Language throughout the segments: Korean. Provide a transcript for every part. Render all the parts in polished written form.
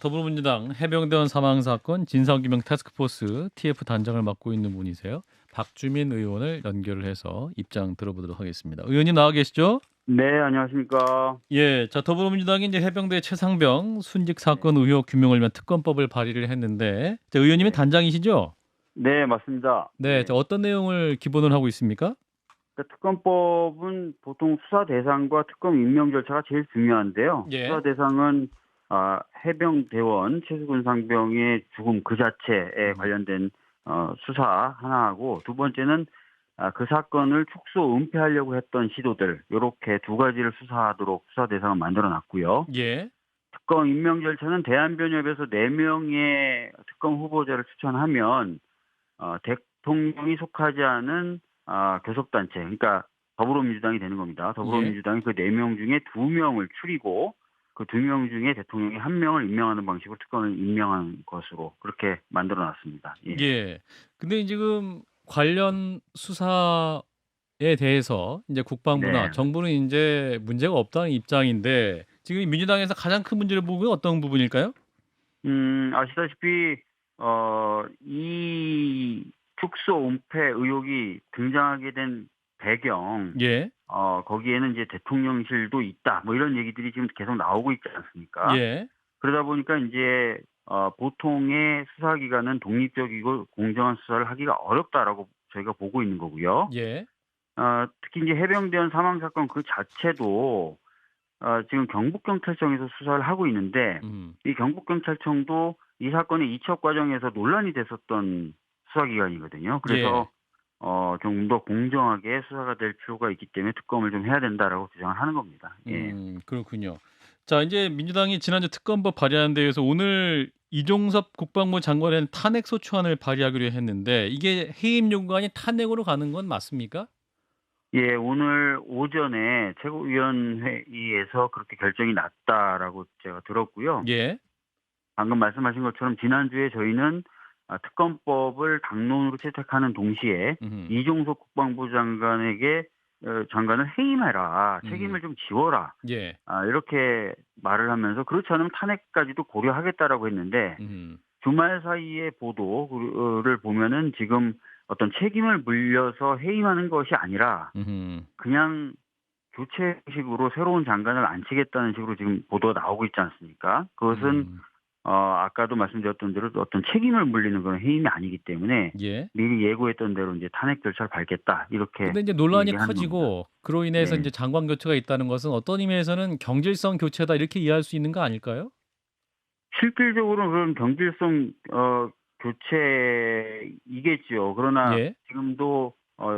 더불어민주당 해병대원 사망 사건 진상규명 타스크포스 TF 단장을 맡고 있는 분이세요. 박주민 의원을 연결을 해서 입장 들어보도록 하겠습니다. 의원님 나와 계시죠? 네, 안녕하십니까. 예, 자 더불어민주당이 이제 해병대 최상병 순직 네, 사건 의혹 규명을 위한 특검법을 발의를 했는데, 자, 의원님이 네, 단장이시죠? 네, 맞습니다. 네, 자, 예. 어떤 내용을 기본으로 하고 있습니까? 그러니까 특검법은 보통 수사 대상과 특검 임명 절차가 제일 중요한데요. 예. 수사 대상은 해병대원 최수근 상병의 죽음 그 자체에 음, 관련된 수사 하나하고 두 번째는 그 사건을 축소 은폐하려고 했던 시도들 이렇게 두 가지를 수사하도록 수사 대상을 만들어 놨고요. 예. 특검 임명 절차는 대한변협에서 4명의 특검 후보자를 추천하면 대통령이 속하지 않은 교섭단체, 그러니까 더불어민주당이 되는 겁니다. 예. 더불어민주당이 그 4명 중에 2명을 추리고 그 2명 중에 대통령이 1명을 임명하는 방식으로 특검을 임명한 것으로 그렇게 만들어 놨습니다. 예. 예. 근데 지금 관련 수사에 대해서 이제 국방부나 네. 정부는 이제 문제가 없다는 입장인데, 지금 민주당에서 가장 큰 문제를 보고 있는 어떤 부분일까요? 아시다시피 이 축소 은폐 의혹이 등장하게 된 배경, 예. 거기에는 이제 대통령실도 있다, 뭐 이런 얘기들이 지금 계속 나오고 있지 않습니까? 예. 그러다 보니까 이제 보통의 수사기관은 독립적이고 공정한 수사를 하기가 어렵다라고 저희가 보고 있는 거고요. 예. 특히 이제 해병대원 사망 사건 그 자체도 지금 경북경찰청에서 수사를 하고 있는데 음. 이 경북경찰청도 이 사건의 이첩 과정에서 논란이 됐었던 수사기관이거든요. 예. 그래서 좀 더 공정하게 수사가 될 필요가 있기 때문에 특검을 좀 해야 된다라고 주장을 하는 겁니다. 예. 그렇군요. 자, 이제 민주당이 지난주 특검법 발의하는 데 에서 오늘 이종섭 국방부 장관에 대한 탄핵 소추안을 발의하기로 했는데, 이게 해임 요구안이 탄핵으로 가는 건 맞습니까? 예, 오늘 오전에 최고위원회의에서 그렇게 결정이 났다라고 제가 들었고요. 예. 방금 말씀하신 것처럼 지난주에 저희는 특검법을 당론으로 채택하는 동시에 음. 이종석 국방부 장관에게 장관을 해임해라, 책임을 음. 좀 지워라, 예. 이렇게 말을 하면서 그렇지 않으면 탄핵까지도 고려하겠다라고 했는데 음. 주말 사이의 보도를 보면은 지금 어떤 책임을 물려서 해임하는 것이 아니라 음. 그냥 교체식으로 새로운 장관을 안치겠다는 식으로 지금 보도가 나오고 있지 않습니까? 그것은 음. 아까도 말씀드렸던 대로 어떤 책임을 물리는 그런 해임이 아니기 때문에 예. 미리 예고했던 대로 이제 탄핵 절차를 밟겠다 이렇게 근데 이제 논란이 얘기하는 겁니다. 커지고 그로 인해서 네. 이제 장관 교체가 있다는 것은 어떤 의미에서는 경질성 교체다, 이렇게 이해할 수 있는 거 아닐까요? 실질적으로는 그런 경질성 교체이겠죠. 그러나 예. 지금도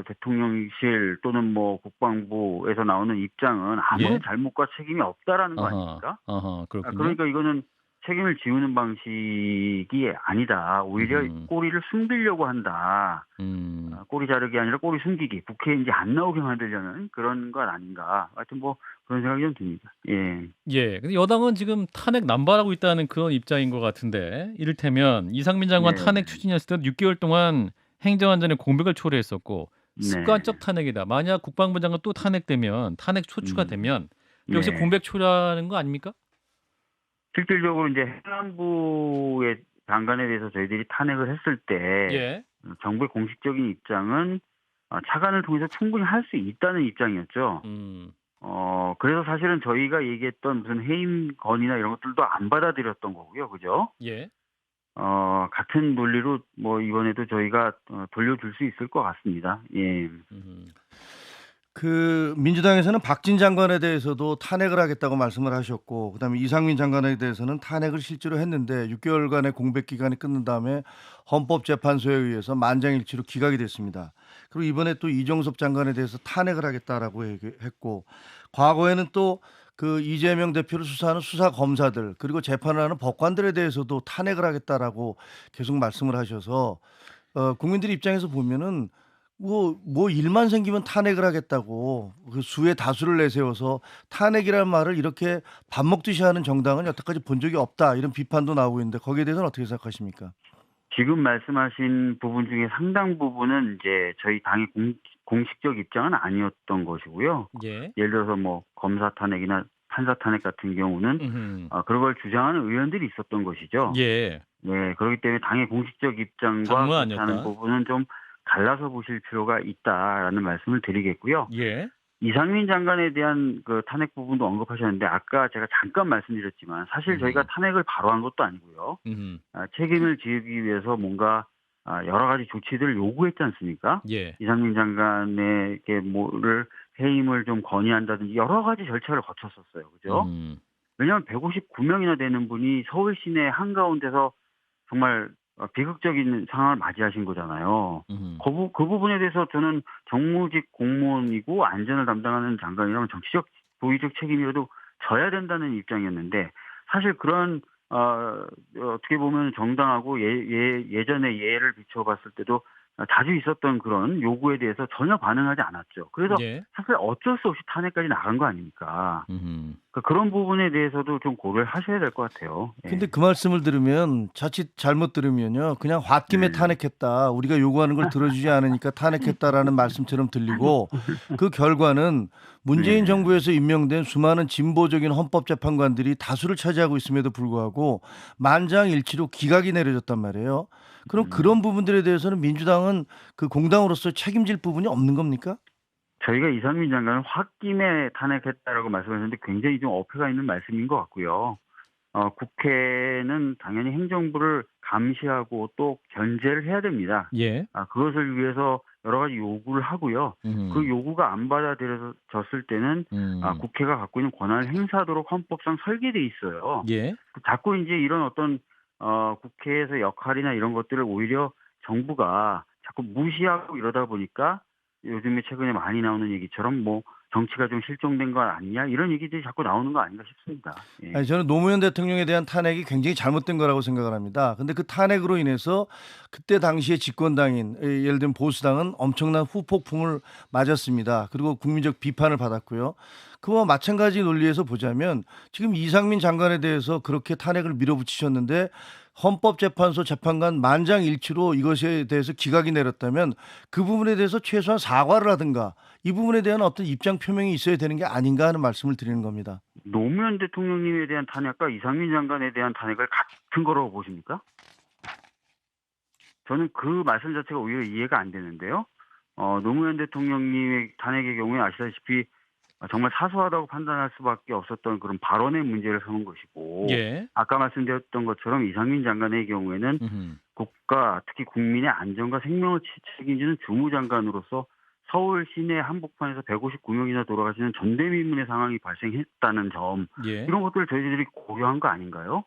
대통령실 또는 뭐 국방부에서 나오는 입장은 아무런 예. 잘못과 책임이 없다라는 거 아하. 아닙니까? 아하. 그렇군요. 그러니까 이거는 책임을 지우는 방식이 아니다. 오히려 음. 꼬리를 숨기려고 한다. 음. 꼬리 자르기 아니라 꼬리 숨기기. 국회에 이제 안 나오게 만들려는 그런 것 아닌가. 하여튼 뭐 그런 생각이 좀 듭니다. 예. 예. 근데 여당은 지금 탄핵 남발하고 있다는 그런 입장인 것 같은데, 이를테면 이상민 장관 네. 탄핵 추진했을 때 6개월 동안 행정안전에 공백을 초래했었고, 네. 습관적 탄핵이다, 만약 국방부 장관 또 탄핵되면, 탄핵 초추가 음. 되면 역시 네. 공백 초래하는 거 아닙니까? 실질적으로 이제 행안부의 장관에 대해서 저희들이 탄핵을 했을 때 예. 정부의 공식적인 입장은 차관을 통해서 충분히 할 수 있다는 입장이었죠. 음. 그래서 사실은 저희가 얘기했던 무슨 해임 건의나 이런 것들도 안 받아들였던 거고요. 그죠? 예. 같은 논리로 뭐 이번에도 저희가 돌려줄 수 있을 것 같습니다. 예. 음. 그 민주당에서는 박진 장관에 대해서도 탄핵을 하겠다고 말씀을 하셨고, 그다음에 이상민 장관에 대해서는 탄핵을 실제로 했는데 6개월간의 공백 기간이 끝난 다음에 헌법재판소에 의해서 만장일치로 기각이 됐습니다. 그리고 이번에 또 이종섭 장관에 대해서 탄핵을 하겠다라고 했고, 과거에는 또 그 이재명 대표를 수사하는 수사 검사들, 그리고 재판을 하는 법관들에 대해서도 탄핵을 하겠다라고 계속 말씀을 하셔서 국민들 입장에서 보면은 뭐 일만 생기면 탄핵을 하겠다고 그 수의 다수를 내세워서 탄핵이라는 말을 이렇게 밥 먹듯이 하는 정당은 여태까지 본 적이 없다, 이런 비판도 나오고 있는데 거기에 대해서는 어떻게 생각하십니까? 지금 말씀하신 부분 중에 상당 부분은 이제 저희 당의 공식적 입장은 아니었던 것이고요. 예. 예를 들어서 뭐 검사 탄핵이나 판사 탄핵 같은 경우는 음흠. 그런 걸 주장하는 의원들이 있었던 것이죠. 예. 네, 그렇기 때문에 당의 공식적 입장과 당무는 그렇지 않은 아니었다. 부분은 좀 갈라서 보실 필요가 있다라는 말씀을 드리겠고요. 예. 이상민 장관에 대한 그 탄핵 부분도 언급하셨는데 아까 제가 잠깐 말씀드렸지만 사실 저희가 탄핵을 바로 한 것도 아니고요. 음흠. 책임을 지기 위해서 뭔가 여러 가지 조치들을 요구했지 않습니까? 예. 이상민 장관에게 뭐를 해임을 좀 건의한다든지 여러 가지 절차를 거쳤었어요. 그죠? 왜냐하면 159명이나 되는 분이 서울 시내 한가운데서 정말 비극적인 상황을 맞이하신 거잖아요. 그 부분에 대해서 저는 정무직 공무원이고 안전을 담당하는 장관이라면 정치적 도의적 책임이라도 져야 된다는 입장이었는데 사실 그런 어떻게 보면 정당하고 예전에 예를 비춰봤을 때도 자주 있었던 그런 요구에 대해서 전혀 반응하지 않았죠. 그래서 예. 사실 어쩔 수 없이 탄핵까지 나간 거 아닙니까? 그러니까 그런 부분에 대해서도 좀 고려를 하셔야 될 것 같아요. 예. 근데 그 말씀을 들으면 자칫 잘못 들으면요. 그냥 홧김에 탄핵했다. 우리가 요구하는 걸 들어주지 않으니까 탄핵했다라는 말씀처럼 들리고 그 결과는 문재인 네. 정부에서 임명된 수많은 진보적인 헌법재판관들이 다수를 차지하고 있음에도 불구하고 만장일치로 기각이 내려졌단 말이에요. 그럼 그런 부분들에 대해서는 민주당은 그 공당으로서 책임질 부분이 없는 겁니까? 저희가 이상민 장관을 홧김에 탄핵했다라고 말씀하셨는데 굉장히 좀 어폐가 있는 말씀인 것 같고요. 국회는 당연히 행정부를 감시하고 또 견제를 해야 됩니다. 예. 그것을 위해서 여러 가지 요구를 하고요. 그 요구가 안 받아들여졌을 때는 국회가 갖고 있는 권한을 행사하도록 헌법상 설계돼 있어요. 예. 자꾸 이제 이런 어떤 국회에서 역할이나 이런 것들을 오히려 정부가 자꾸 무시하고 이러다 보니까 요즘에 최근에 많이 나오는 얘기처럼 뭐 정치가 좀 실종된 거 아니냐 이런 얘기들이 자꾸 나오는 거 아닌가 싶습니다. 예. 아니, 저는 노무현 대통령에 대한 탄핵이 굉장히 잘못된 거라고 생각을 합니다. 근데 그 탄핵으로 인해서 그때 당시에 집권당인 예를 들면 보수당은 엄청난 후폭풍을 맞았습니다. 그리고 국민적 비판을 받았고요. 그와 마찬가지 논리에서 보자면 지금 이상민 장관에 대해서 그렇게 탄핵을 밀어붙이셨는데 헌법재판소 재판관 만장일치로 이것에 대해서 기각이 내렸다면 그 부분에 대해서 최소한 사과를 하든가 이 부분에 대한 어떤 입장 표명이 있어야 되는 게 아닌가 하는 말씀을 드리는 겁니다. 노무현 대통령님에 대한 탄핵과 이상민 장관에 대한 탄핵을 같은 거라고 보십니까? 저는 그 말씀 자체가 오히려 이해가 안 되는데요. 노무현 대통령님의 탄핵의 경우에 아시다시피 정말 사소하다고 판단할 수밖에 없었던 그런 발언의 문제를 서는 것이고 예. 아까 말씀드렸던 것처럼 이상민 장관의 경우에는 국가 특히 국민의 안전과 생명을 책임지는 주무장관으로서 서울 시내 한복판에서 159명이나 돌아가시는 전대미문의 상황이 발생했다는 점 예. 이런 것들을 저희들이 고려한 거 아닌가요?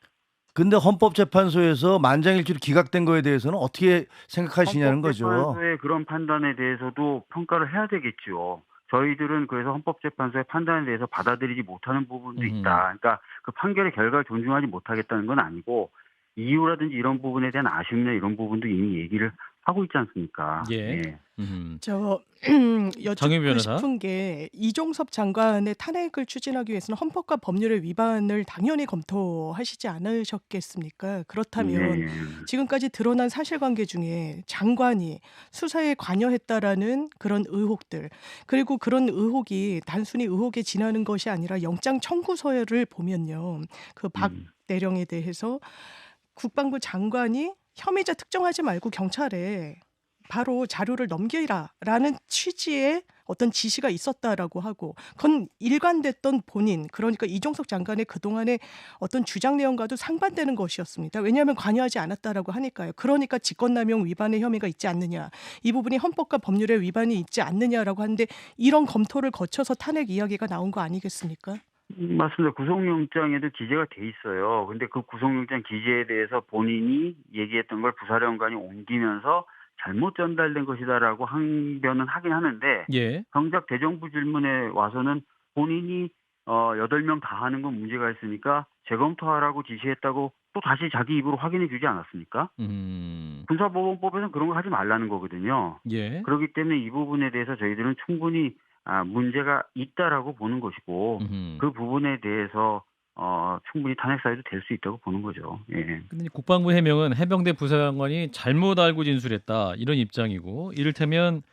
근데 헌법재판소에서 만장일치로 기각된 거에 대해서는 어떻게 생각하시냐는 거죠. 헌법재판소의 그런 판단에 대해서도 평가를 해야 되겠죠. 저희들은 그래서 헌법재판소의 판단에 대해서 받아들이지 못하는 부분도 있다. 그러니까 그 판결의 결과를 존중하지 못하겠다는 건 아니고 이유라든지 이런 부분에 대한 아쉬움이나 이런 부분도 이미 얘기를 하고 있지 않습니까? 예. 예. 저 정의 여쭙고 변호사. 싶은 게 이종섭 장관의 탄핵을 추진하기 위해서는 헌법과 법률의 위반을 당연히 검토하시지 않으셨겠습니까? 그렇다면 예. 지금까지 드러난 사실관계 중에 장관이 수사에 관여했다라는 그런 의혹들 그리고 그런 의혹이 단순히 의혹에 지나는 것이 아니라 영장 청구서를 보면요. 그 박 대령에 대해서 국방부 장관이 혐의자 특정하지 말고 경찰에 바로 자료를 넘기라라는 취지의 어떤 지시가 있었다라고 하고 그건 일관됐던 본인 그러니까 이종석 장관의 그동안의 어떤 주장 내용과도 상반되는 것이었습니다. 왜냐하면 관여하지 않았다라고 하니까요. 그러니까 직권남용 위반의 혐의가 있지 않느냐. 이 부분이 헌법과 법률의 위반이 있지 않느냐라고 하는데 이런 검토를 거쳐서 탄핵 이야기가 나온 거 아니겠습니까? 맞습니다. 구속영장에도 기재가 돼 있어요. 근데 그 구속영장 기재에 대해서 본인이 얘기했던 걸 부사령관이 옮기면서 잘못 전달된 것이다라고 항변은 하긴 하는데 예. 정작 대정부 질문에 와서는 본인이 8명 다 하는 건 문제가 있으니까 재검토하라고 지시했다고 또 다시 자기 입으로 확인해 주지 않았습니까? 군사보건법에서는 그런 거 하지 말라는 거거든요. 예. 그렇기 때문에 이 부분에 대해서 저희들은 충분히 문제가 있다라고 보는 것이고 그 부분에 대해서 충분히 탄핵 사유도 될 수 있다고 보는 거죠. 예. 근데 국방부 해명은 해병대 부사관이 잘못 알고 진술했다 이런 입장이고 이를테면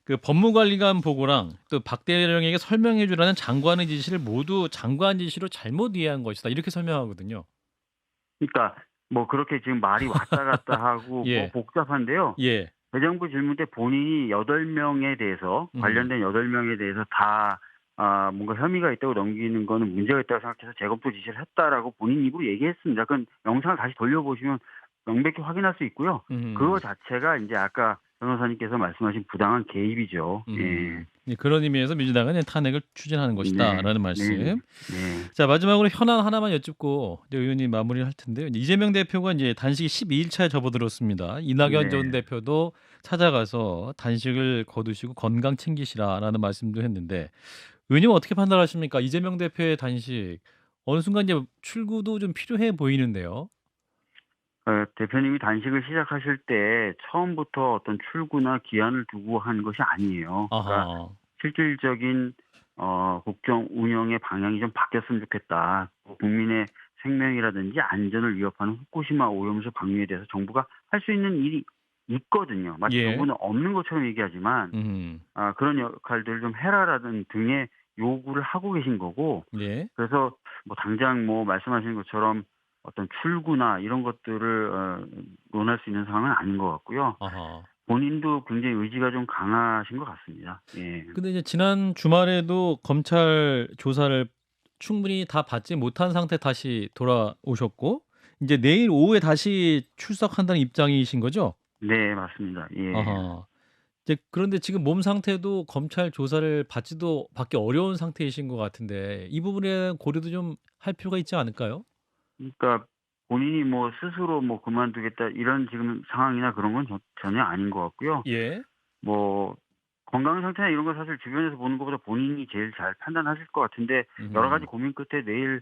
그 법무관리관 보고랑 또 박 대령에게 설명해 주라는 장관의 지시를 모두 장관 지시로 잘못 이해한 것이다. 이렇게 설명하거든요. 그러니까 뭐 그렇게 지금 말이 왔다 갔다 하고 예. 뭐 복잡한데요. 예. 대정부 질문 때 본인이 8명에 대해서 관련된 8명에 대해서 다 뭔가 혐의가 있다고 넘기는 거는 문제가 있다고 생각해서 재검토 지시를 했다라고 본인 입으로 얘기했습니다. 그건 영상을 다시 돌려보시면 명백히 확인할 수 있고요. 그거 자체가 이제 아까 변호사님께서 말씀하신 부당한 개입이죠. 예, 그런 의미에서 민주당은 탄핵을 추진하는 것이다라는 말씀. 네. 자, 마지막으로 현안 하나만 여쭙고 이제 의원님 마무리를 할 텐데요. 이재명 대표가 이제 단식이 12일차에 접어들었습니다. 이낙연 네. 전 대표도 찾아가서 단식을 거두시고 건강 챙기시라라는 말씀도 했는데 의원님 어떻게 판단하십니까? 이재명 대표의 단식 어느 순간 이제 출구도 좀 필요해 보이는데요. 대표님이 단식을 시작하실 때 처음부터 어떤 출구나 기한을 두고 한 것이 아니에요. 그러니까 아하. 실질적인 국정 운영의 방향이 좀 바뀌었으면 좋겠다. 국민의 생명이라든지 안전을 위협하는 후쿠시마 오염수 방류에 대해서 정부가 할 수 있는 일이 있거든요. 마치 예. 정부는 없는 것처럼 얘기하지만 그런 역할들을 좀 해라라는 등의 요구를 하고 계신 거고 예. 그래서 뭐 당장 뭐 말씀하신 것처럼 어떤 출구나 이런 것들을 논할 수 있는 상황은 아닌 것 같고요. 아하. 본인도 굉장히 의지가 좀 강하신 것 같습니다. 예. 근데 이제 지난 주말에도 검찰 조사를 충분히 다 받지 못한 상태 다시 돌아오셨고 이제 내일 오후에 다시 출석한다는 입장이신 거죠? 네, 맞습니다. 예. 아하. 이제 그런데 지금 몸 상태도 검찰 조사를 받기 어려운 상태이신 것 같은데 이 부분에 대한 고려도 좀 할 필요가 있지 않을까요? 그러니까 본인이 뭐 스스로 뭐 그만두겠다 이런 지금 상황이나 그런 건 전혀 아닌 것 같고요. 예. 뭐 건강 상태나 이런 거 사실 주변에서 보는 것보다 본인이 제일 잘 판단하실 것 같은데 여러 가지 고민 끝에 내일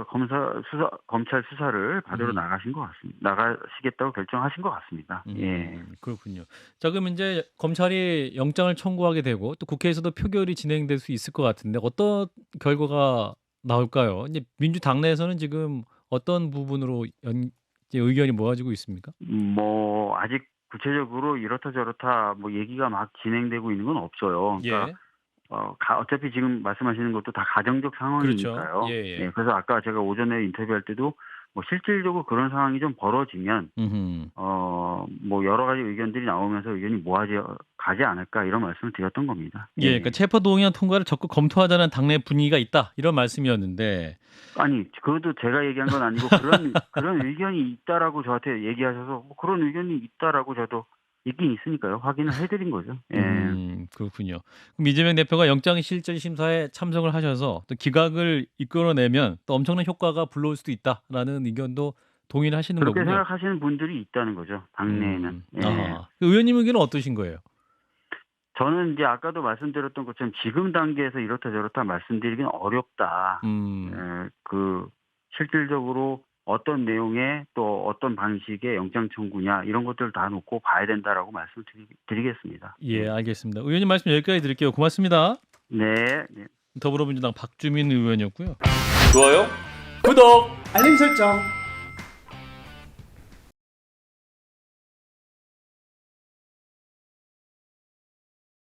검찰 수사를 받으러 나가신 것 같습니다. 나가시겠다고 결정하신 것 같습니다. 예. 그렇군요. 자, 그럼 이제 검찰이 영장을 청구하게 되고 또 국회에서도 표결이 진행될 수 있을 것 같은데 어떤 결과가 나올까요? 이제 민주당 내에서는 지금 어떤 부분으로 이제 의견이 모아지고 있습니까? 뭐 아직 구체적으로 이렇다 저렇다 뭐 얘기가 막 진행되고 있는 건 없어요. 그러니까 예. 어차피 지금 말씀하시는 것도 다 가정적 상황이니까요. 그렇죠. 예, 예. 네, 그래서 아까 제가 오전에 인터뷰할 때도 뭐 실질적으로 그런 상황이 좀 벌어지면 뭐 여러 가지 의견들이 나오면서 의견이 가지 않을까 이런 말씀을 드렸던 겁니다. 예, 그러니까 체포동의안 통과를 적극 검토하자는 당내 분위기가 있다 이런 말씀이었는데 아니 그것도 제가 얘기한 건 아니고 그런 의견이 있다라고 저한테 얘기하셔서 뭐 그런 의견이 있다라고 저도 있긴 있으니까요. 확인을 해드린 거죠. 예. 그렇군요. 그럼 이재명 대표가 영장실질심사에 참석을 하셔서 또 기각을 이끌어내면 또 엄청난 효과가 불러올 수도 있다라는 의견도 동의를 하시는 그렇게 거군요. 생각하시는 분들이 있다는 거죠. 당내에는. 예. 아하. 의원님 의견은 어떠신 거예요? 저는 이제 아까도 말씀드렸던 것처럼 지금 단계에서 이렇다 저렇다 말씀드리기는 어렵다. 실질적으로 어떤 내용의 또 어떤 방식의 영장 청구냐 이런 것들을 다 놓고 봐야 된다라고 말씀을 드리겠습니다. 예, 알겠습니다. 의원님 말씀 여기까지 드릴게요. 고맙습니다. 네. 네. 더불어민주당 박주민 의원이었고요. 좋아요, 구독, 알림 설정.